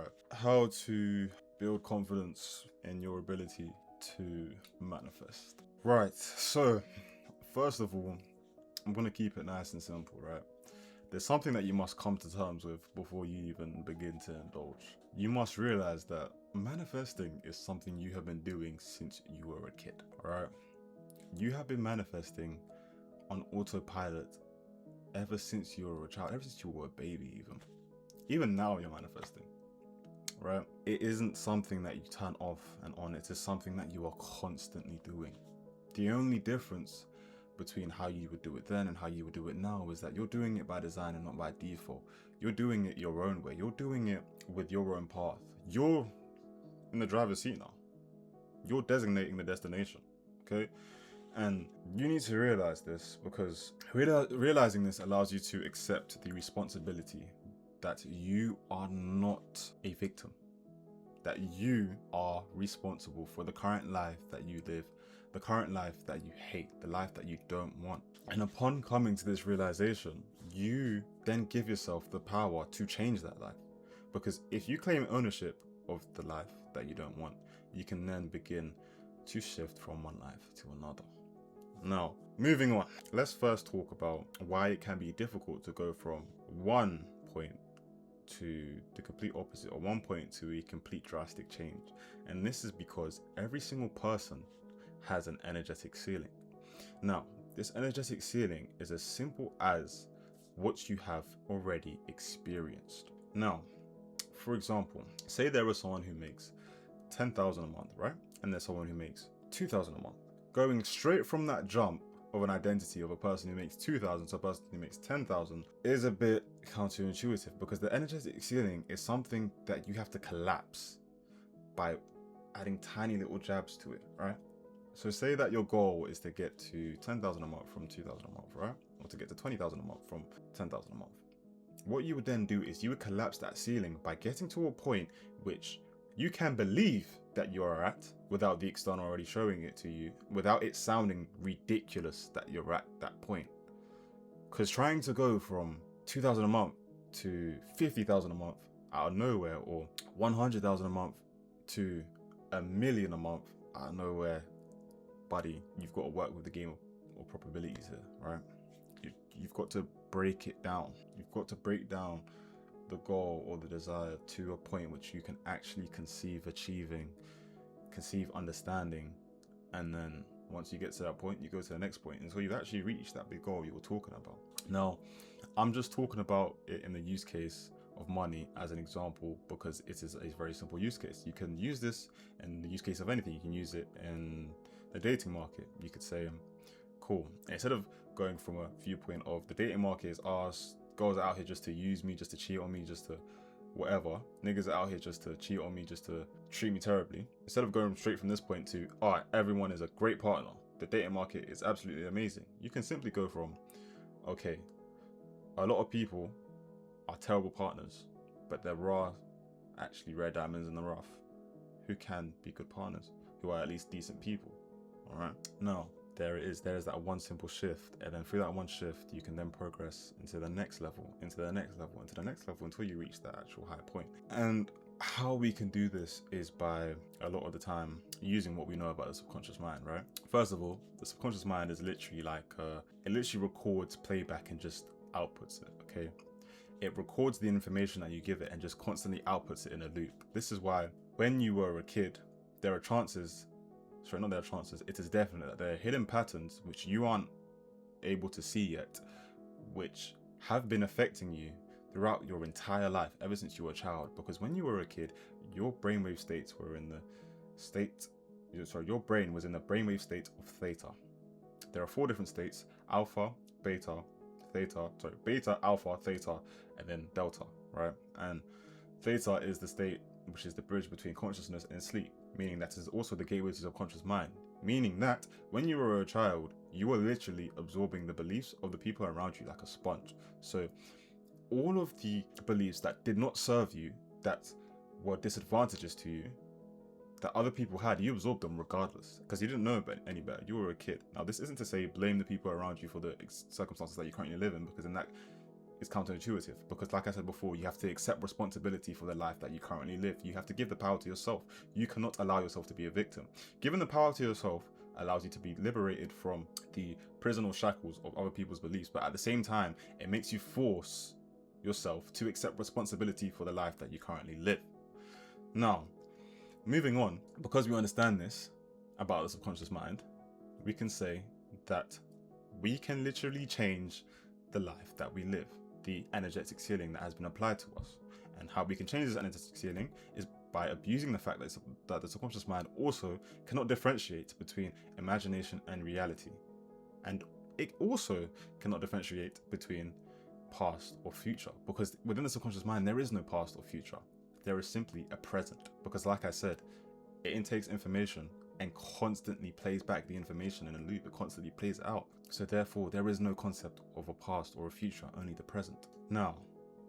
Right. How to build confidence in your ability to manifest. Right. So, first of all, I'm going to keep it nice and simple, right? There's something that you must come to terms with before you even begin to indulge. You must realize that manifesting is something you have been doing since you were a kid, alright? You have been manifesting on autopilot ever since you were a child, ever since you were a baby, even. Even now, you're manifesting, right? It isn't something that you turn off and on, it is something that you are constantly doing. The only difference between how you would do it then and how you would do it now is that you're doing it by design and not by default. You're doing it your own way. You're doing it with your own path. You're in the driver's seat now. You're designating the destination, okay? And you need to realize this, because realizing this allows you to accept the responsibility that you are not a victim, that you are responsible for the current life that you live, the current life that you hate, the life that you don't want. And upon coming to this realization, you then give yourself the power to change that life. Because if you claim ownership of the life that you don't want, you can then begin to shift from one life to another. Now, moving on, let's first talk about why it can be difficult to go from one point to the complete opposite, or one point to a complete drastic change. And this is because every single person has an energetic ceiling. Now, this energetic ceiling is as simple as what you have already experienced. Now, for example, say there was someone who makes 10,000 a month, right? And there's someone who makes 2,000 a month. Going straight from that jump of an identity of a person who makes 2,000 to a person who makes 10,000 is a bit counterintuitive, because the energetic ceiling is something that you have to collapse by adding tiny little jabs to it, right? So say that your goal is to get to 10,000 a month from 2,000 a month, right? Or to get to 20,000 a month from 10,000 a month. What you would then do is you would collapse that ceiling by getting to a point which you can believe that you are at without the external already showing it to you, without it sounding ridiculous that you're at that point. Because trying to go from 2,000 a month to 50,000 a month out of nowhere, or 100,000 a month to a million a month out of nowhere, buddy, you've got to work with the game of probabilities here, right? You've got to break it down. You've got to break down the goal or the desire to a point which you can actually conceive achieving, conceive understanding, and then once you get to that point, you go to the next point until you've actually reached that big goal you were talking about. Now, I'm just talking about it in the use case of money as an example because it is a very simple use case. You can use this in the use case of anything. You can use it in the dating market. You could say, cool, instead of going from a viewpoint of the dating market is ours, girls are out here just to use me, just to cheat on me, just to whatever. Niggas are out here just to cheat on me, just to treat me terribly. Instead of going straight from this point to, alright, everyone is a great partner, the dating market is absolutely amazing, you can simply go from, okay, a lot of people are terrible partners, but there are actually rare diamonds in the rough who can be good partners, who are at least decent people. Alright, now there it is. There is that one simple shift, and then through that one shift you can then progress into the next level, into the next level, into the next level, until you reach that actual high point. And how we can do this is by a lot of the time using what we know about the subconscious mind, right? First of all, the subconscious mind is literally like it literally records playback and just outputs it. Okay, it records the information that you give it and just constantly outputs it in a loop. This is why when you were a kid, there are chances, sorry, not there are chances, it is definite that there are hidden patterns which you aren't able to see yet, which have been affecting you throughout your entire life, ever since you were a child. Because when you were a kid, your brainwave states were in the state, your brain was in the brainwave state of theta. There are 4 different states: alpha, beta, beta, alpha, theta, and then delta, right? And theta is the state which is the bridge between consciousness and sleep, meaning that is also the gateway to the subconscious mind, meaning that when you were a child, you were literally absorbing the beliefs of the people around you like a sponge. So all of the beliefs that did not serve you, that were disadvantages to you, that other people had, you absorbed them regardless, because you didn't know any better. You were a kid. Now, this isn't to say blame the people around you for the circumstances that you currently live in, because in that is counterintuitive, because like I said before, you have to accept responsibility for the life that you currently live. You have to give the power to yourself. You cannot allow yourself to be a victim. Giving the power to yourself allows you to be liberated from the prison or shackles of other people's beliefs, but at the same time, it makes you force yourself to accept responsibility for the life that you currently live. Now, moving on, because we understand this about the subconscious mind, we can say that we can literally change the life that we live, the energetic ceiling that has been applied to us. And how we can change this energetic ceiling is by abusing the fact that the subconscious mind also cannot differentiate between imagination and reality. And it also cannot differentiate between past or future, because within the subconscious mind, there is no past or future. There is simply a present, because like I said, it intakes information and constantly plays back the information in a loop. It constantly plays it out. So therefore, there is no concept of a past or a future, only the present. Now,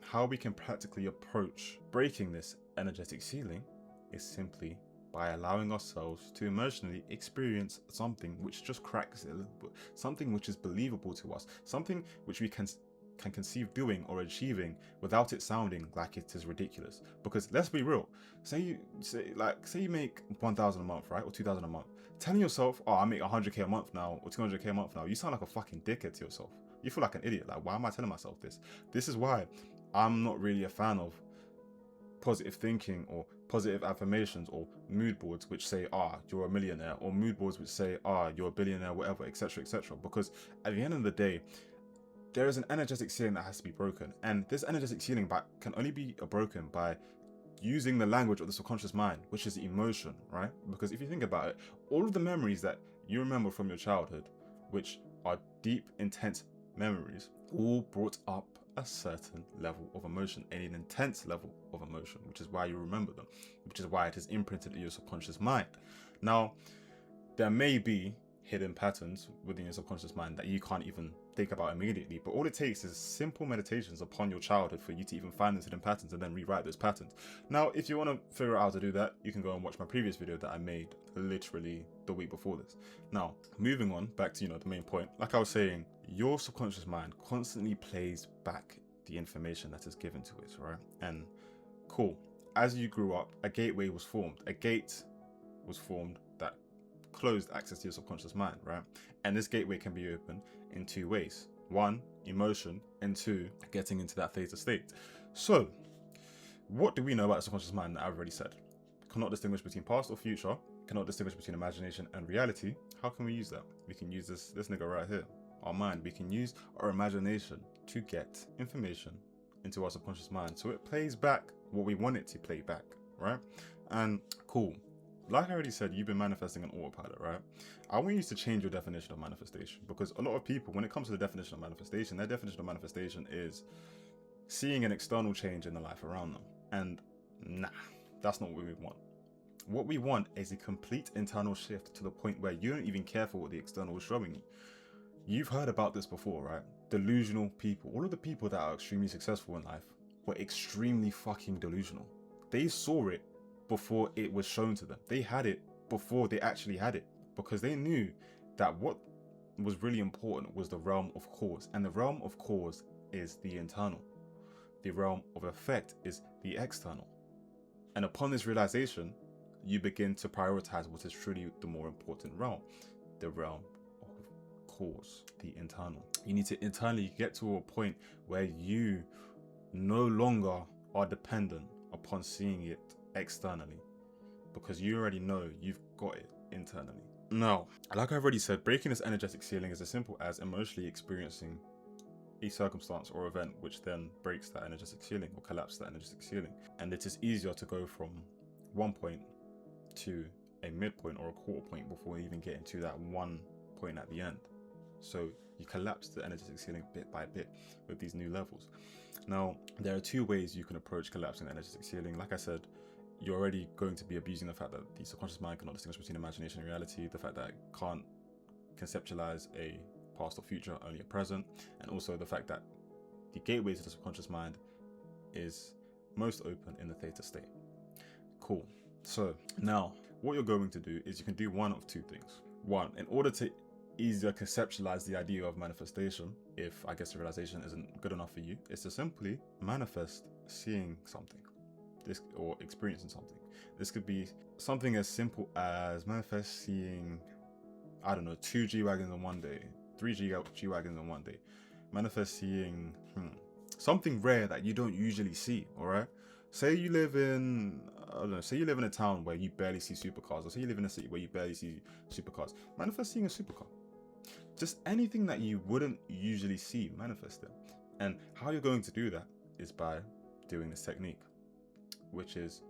how we can practically approach breaking this energetic ceiling is simply by allowing ourselves to emotionally experience something which just cracks it a little bit, something which is believable to us, something which we can conceive doing or achieving without it sounding like it is ridiculous. Because let's be real, say you make 1,000 a month, right, or 2,000 a month. Telling yourself, oh, I make 100k a month now or 200k a month now, you sound like a fucking dickhead to yourself. You feel like an idiot. Like, why am I telling myself this? This is why I'm not really a fan of positive thinking or positive affirmations or mood boards which say, you're a millionaire, or mood boards which say, you're a billionaire, whatever, etc., etc. Because at the end of the day, there is an energetic ceiling that has to be broken, and this energetic ceiling can only be broken by using the language of the subconscious mind, which is emotion, right? Because if you think about it, all of the memories that you remember from your childhood, which are deep, intense memories, all brought up a certain level of emotion, an intense level of emotion, which is why you remember them, which is why it is imprinted in your subconscious mind. Now, there may be hidden patterns within your subconscious mind that you can't even think about immediately, but all it takes is simple meditations upon your childhood for you to even find those hidden patterns and then rewrite those patterns. Now, if you want to figure out how to do that, you can go and watch my previous video that I made literally the week before this. Now, moving on back to the main point, like I was saying, your subconscious mind constantly plays back the information that is given to it, right? And cool, as you grew up, a gateway was formed. A gate was formed that closed access to your subconscious mind, right? And this gateway can be opened in two ways. One, emotion, and two, getting into that theta state. So, what do we know about the subconscious mind that I've already said? Cannot distinguish between past or future, cannot distinguish between imagination and reality. How can we use that? We can use this nigga right here, our mind. We can use our imagination to get information into our subconscious mind, so it plays back what we want it to play back, right? And cool, like I already said, you've been manifesting on autopilot, right? I want you to change your definition of manifestation, because a lot of people, when it comes to the definition of manifestation, their definition of manifestation is seeing an external change in the life around them. And nah, that's not what we want. What we want is a complete internal shift to the point where you don't even care for what the external is showing you. You've heard about this before, right? Delusional people. All of the people that are extremely successful in life were extremely fucking delusional. They saw it before it was shown to them. They had it before they actually had it, because they knew that what was really important was the realm of cause, and the realm of cause is the internal. The realm of effect is the external. And upon this realization, you begin to prioritize what is truly the more important realm, the realm of cause, the internal. You need to internally get to a point where you no longer are dependent upon seeing it externally, because you already know you've got it internally. Now, like I've already said, breaking this energetic ceiling is as simple as emotionally experiencing a circumstance or event which then breaks that energetic ceiling or collapses that energetic ceiling. And it is easier to go from one point to a midpoint or a quarter point before even getting to that one point at the end. So you collapse the energetic ceiling bit by bit with these new levels. Now, there are two ways you can approach collapsing the energetic ceiling. Like I said, you're already going to be abusing the fact that the subconscious mind cannot distinguish between imagination and reality, the fact that it can't conceptualize a past or future, only a present, and also the fact that the gateway to the subconscious mind is most open in the theta state. Cool. So now what you're going to do is you can do one of two things. One, in order to easier conceptualize the idea of manifestation, if I guess the realization isn't good enough for you, is to simply manifest seeing something, this, or experiencing something. This could be something as simple as manifest seeing, I don't know, 2 G-Wagons in one day, 3 G-Wagons in one day. Manifest seeing something rare that you don't usually see, all right? Say you live in, I don't know, say you live in a town where you barely see supercars, or say you live in a city where you barely see supercars. Manifest seeing a supercar. Just anything that you wouldn't usually see, manifest it. And how you're going to do that is by doing this technique, which is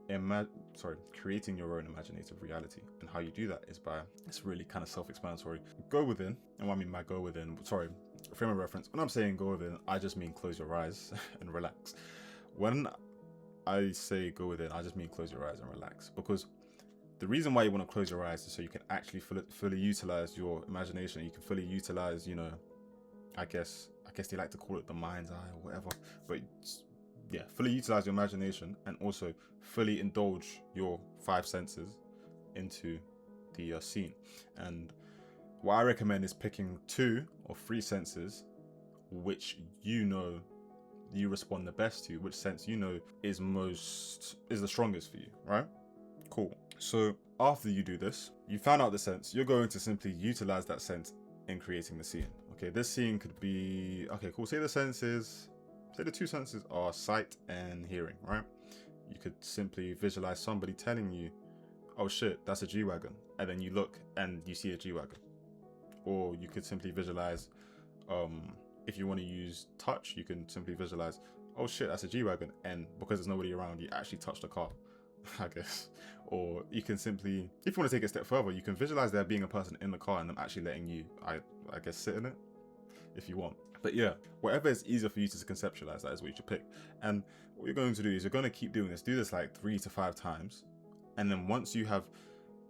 creating your own imaginative reality. And how you do that is by, it's really kind of self-explanatory. Go within, and what I mean by go within, frame of reference. When I'm saying go within, I just mean close your eyes and relax. When I say go within, I just mean close your eyes and relax, because the reason why you want to close your eyes is so you can actually fully utilize your imagination. You can fully utilize, you know, I guess they like to call it the mind's eye or whatever, but yeah, fully utilize your imagination and also fully indulge your 5 senses into the scene. And what I recommend is picking 2 or 3 senses which you know you respond the best to, which sense you know is the strongest for you, right? Cool. So after you do this, you found out the sense, you're going to simply utilize that sense in creating the scene. Okay, this scene could be, okay, cool. Say the 2 senses are sight and hearing, right? You could simply visualize somebody telling you, oh shit, that's a G-Wagon. And then you look and you see a G-Wagon. Or you could simply visualize, if you want to use touch, you can simply visualize, oh shit, that's a G-Wagon. And because there's nobody around, you actually touch the car, I guess. Or you can simply, if you want to take it a step further, you can visualize there being a person in the car and them actually letting you, I guess, sit in it, if you want. But yeah, whatever is easier for you to conceptualize, that is what you should pick. And what you're going to do is you're going to keep doing this. Do this like 3 to 5 times. And then once you have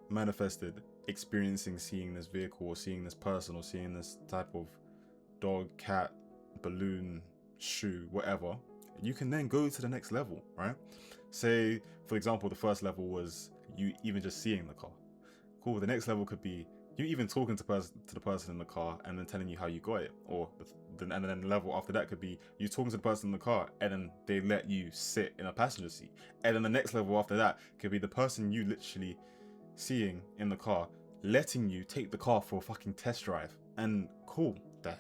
manifested experiencing seeing this vehicle or seeing this person or seeing this type of dog, cat, balloon, shoe, whatever, you can then go to the next level, right? Say, for example, the first level was you even just seeing the car. Cool. The next level could be you even talking to the person in the car and then telling you how you got it. Or and then the level after that could be you talking to the person in the car and then they let you sit in a passenger seat. And then the next level after that could be the person you literally seeing in the car letting you take the car for a fucking test drive. And cool. That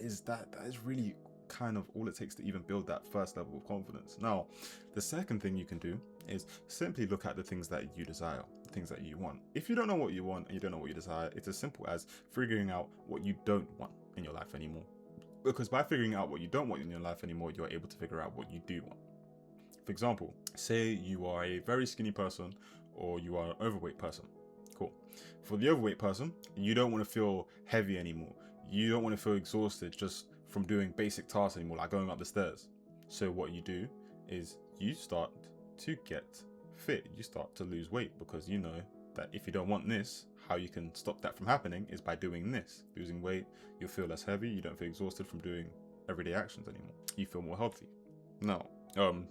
is really kind of all it takes to even build that first level of confidence. Now, the second thing you can do is simply look at the things that you desire, the things that you want. If you don't know what you want and you don't know what you desire, it's as simple as figuring out what you don't want in your life anymore. Because by figuring out what you don't want in your life anymore, you're able to figure out what you do want. For example, say you are a very skinny person or you are an overweight person. Cool. For the overweight person, you don't want to feel heavy anymore. You don't want to feel exhausted just from doing basic tasks anymore, like going up the stairs. So what you do is you start to get fit. You start to lose weight because you know that if you don't want this, how you can stop that from happening is by doing this. Losing weight, you'll feel less heavy. You don't feel exhausted from doing everyday actions anymore. You feel more healthy. Now,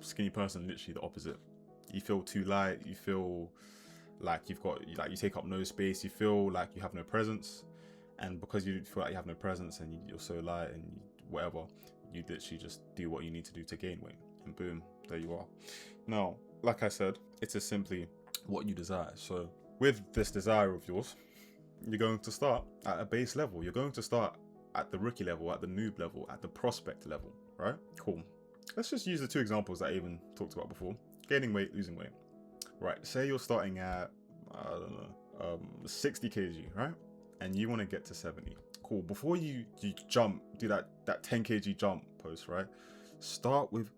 skinny person, literally the opposite. You feel too light. You feel like you take up no space. You feel like you have no presence. And because you feel like you have no presence and you're so light and whatever, you literally just do what you need to do to gain weight. And boom, there you are. Now, like I said, it's just simply what you desire. So with this desire of yours, you're going to start at a base level. You're going to start at the rookie level, at the noob level, at the prospect level, right? Cool. Let's just use the 2 examples that I even talked about before. Gaining weight, losing weight. Right, say you're starting at, 60 kg, right? And you want to get to 70. Cool. Before you jump, do that 10 kg jump post, right? Start with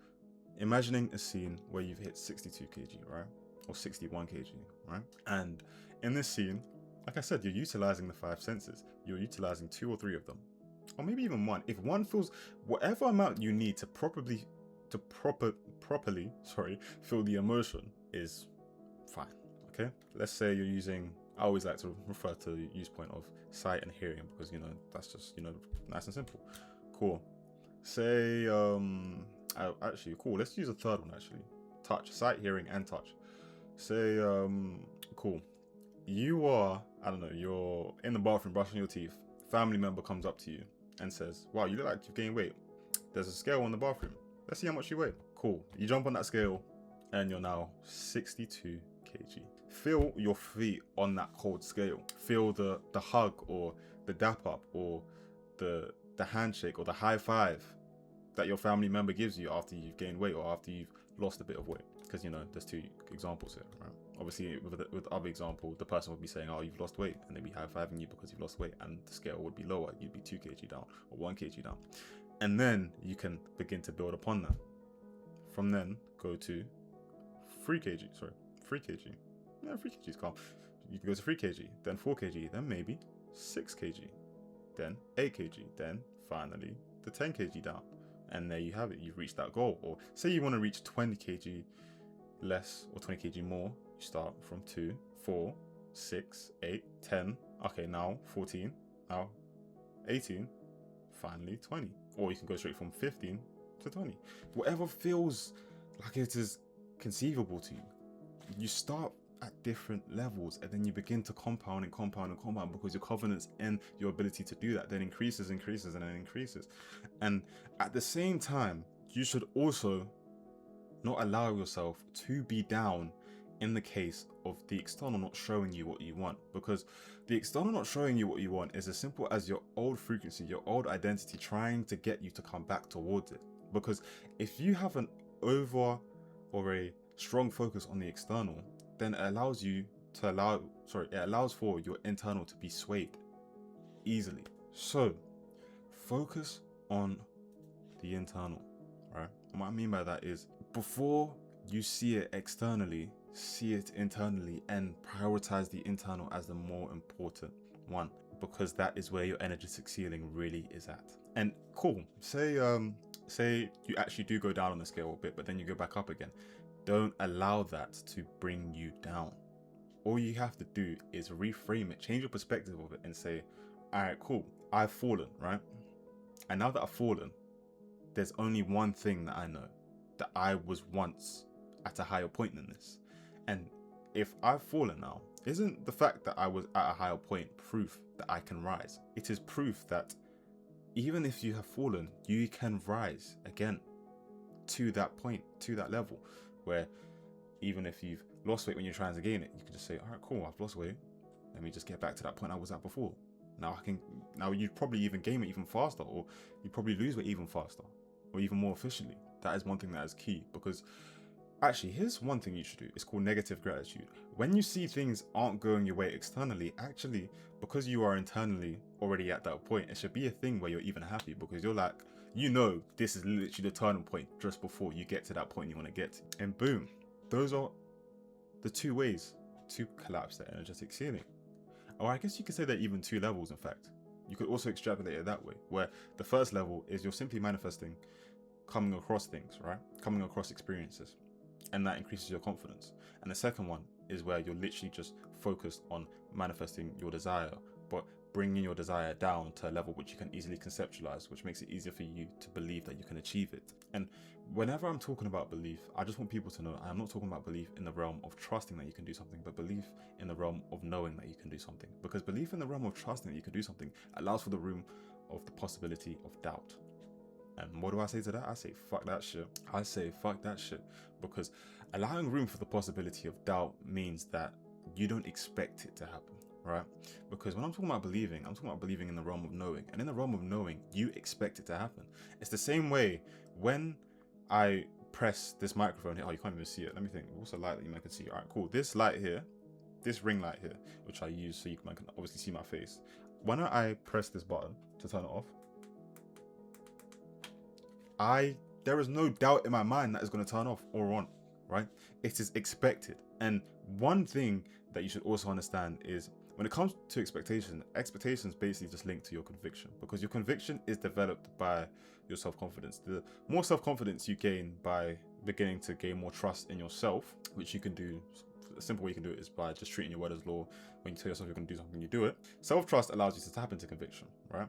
imagining a scene where you've hit 62 kg, right? Or 61 kg, right? And in this scene, like I said, you're utilizing the 5 senses. You're utilizing 2 or 3 of them. Or maybe even 1. If 1 feels, whatever amount you need to properly feel the emotion is fine, okay? Let's say you're using, I always like to refer to the use point of sight and hearing because, you know, that's just, you know, nice and simple. Cool. Say, actually, cool. Let's use a third one, actually. Touch, sight, hearing, and touch. Say, cool. You are I don't know, you're in the bathroom brushing your teeth. Family member comes up to you and says, wow, you look like you've gained weight. There's a scale in the bathroom. Let's see how much you weigh. Cool. You jump on that scale and you're now 62 kg. Feel your feet on that cold scale. Feel the hug or the dap up or the handshake or the high five that your family member gives you after you've gained weight or after you've lost a bit of weight. Because, you know, there's two examples here, right? Obviously, with other example, the person would be saying, oh, you've lost weight, and they'd be high-fiving you because you've lost weight, and the scale would be lower. You'd be 2 kg down or 1 kg down. And then you can begin to build upon that. From then, go to 3 kg. Sorry, 3 kg. Yeah, 3 kg is calm. You can go to 3 kg, then 4 kg, then maybe 6 kg, then 8 kg, then finally the 10 kg down. And there you have it. You've reached that goal. Or say you want to reach 20 kg less or 20 kg more. You start from 2, 4, 6, 8, 10. Okay, now 14. Now 18. Finally 20. Or you can go straight from 15 to 20. Whatever feels like it is conceivable to you. You start at different levels and then you begin to compound because your confidence in your ability to do that then increases and then increases. And at the same time, you should also not allow yourself to be down in the case of the external not showing you what you want, because the external not showing you what you want is as simple as your old frequency, your old identity trying to get you to come back towards it. Because if you have an over or a strong focus on the external, then it allows for your internal to be swayed easily. So focus on the internal, right? And what I mean by that is, before you see it externally, see it internally and prioritize the internal as the more important one, because that is where your energetic ceiling really is at. And cool, say you actually do go down on the scale a bit, but then you go back up again. Don't allow that to bring you down. All you have to do is reframe it, change your perspective of it and say, all right, cool, I've fallen, right? And now that I've fallen, there's only one thing that I know, that I was once at a higher point than this. And if I've fallen now, isn't the fact that I was at a higher point proof that I can rise? It is proof that even if you have fallen, you can rise again to that point, to that level, where even if you've lost weight when you're trying to gain it, you can just say, all right, cool, I've lost weight. Let me just get back to that point I was at before. Now you'd probably even gain it even faster, or you probably lose weight even faster, or even more efficiently. That is one thing that is key, because actually, here's one thing you should do. It's called negative gratitude. When you see things aren't going your way externally, actually, because you are internally already at that point, it should be a thing where you're even happy, because you're like, you know, this is literally the turning point just before you get to that point you want to get to. And boom, those are the 2 ways to collapse that energetic ceiling. Or I guess you could say that even 2 levels, in fact. You could also extrapolate it that way, where the first level is you're simply manifesting, coming across things, right? Coming across experiences. And that increases your confidence. And the second one is where you're literally just focused on manifesting your desire, but bringing your desire down to a level which you can easily conceptualize, which makes it easier for you to believe that you can achieve it. And whenever I'm talking about belief, I just want people to know I'm not talking about belief in the realm of trusting that you can do something, but belief in the realm of knowing that you can do something. Because belief in the realm of trusting that you can do something allows for the room of the possibility of doubt. And what do I say to that? I say, fuck that shit. I say, fuck that shit. Because allowing room for the possibility of doubt means that you don't expect it to happen, right? Because when I'm talking about believing in the realm of knowing. And in the realm of knowing, you expect it to happen. It's the same way when I press this microphone here. Oh, you can't even see it. Let me think. What's a light that you can see? All right, cool. This light here, this ring light here, which I use so you can obviously see my face. When I press this button to turn it off, there is no doubt in my mind that it's going to turn off or on, right? It is expected. And one thing that you should also understand is when it comes to expectations basically just link to your conviction, because your conviction is developed by your self-confidence. The more self-confidence you gain by beginning to gain more trust in yourself, which you can do, a simple way you can do it is by just treating your word as law. When you tell yourself you're going to do something, you do it. Self-trust allows you to tap into conviction, right?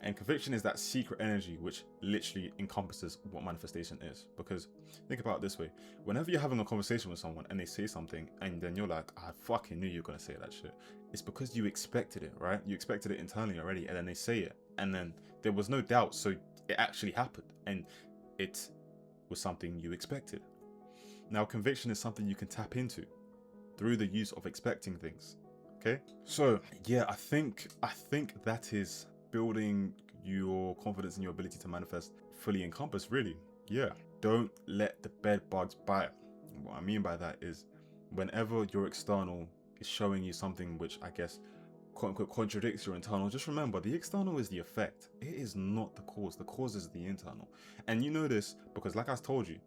And conviction is that secret energy which literally encompasses what manifestation is. Because think about it this way: whenever you're having a conversation with someone and they say something, and then you're like, I fucking knew you were gonna say that shit. It's because you expected it, right? You expected it internally already, and then they say it, and then there was no doubt, so it actually happened, and it was something you expected. Now, conviction is something you can tap into through the use of expecting things. Okay, so yeah, I think that is building your confidence in your ability to manifest fully encompassed, really. Yeah, don't let the bed bugs bite. What I mean by that is, whenever your external is showing you something which, I guess, quote unquote, contradicts your internal, just remember the external is the effect. It is not the cause. The cause is the internal. And you know this because, like I told you,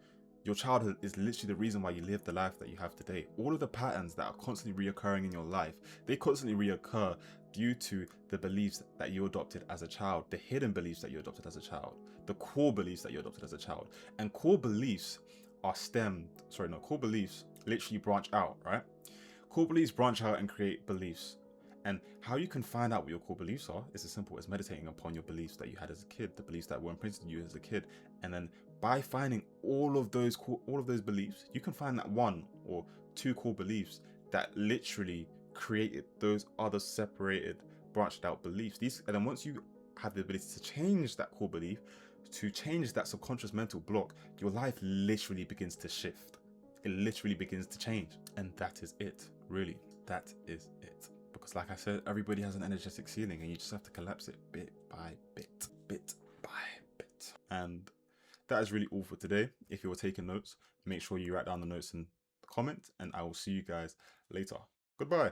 your childhood is literally the reason why you live the life that you have today. All of the patterns that are constantly reoccurring in your life, they constantly reoccur due to the beliefs that you adopted as a child, the hidden beliefs that you adopted as a child, the core beliefs that you adopted as a child. And core beliefs core beliefs literally branch out, right? Core beliefs branch out and create beliefs. And how you can find out what your core beliefs are is as simple as meditating upon your beliefs that you had as a kid, the beliefs that were imprinted in you as a kid, and then by finding all of those beliefs, you can find that one or two core beliefs that literally created those other separated, branched out beliefs. And then once you have the ability to change that core belief, to change that subconscious mental block, your life literally begins to shift. It literally begins to change, and that is it. Really, that is it. Because like I said, everybody has an energetic ceiling, and you just have to collapse it bit by bit, bit by bit. And that is really all for today. If you're taking notes, make sure you write down the notes in the comment, and I will see you guys later. Goodbye.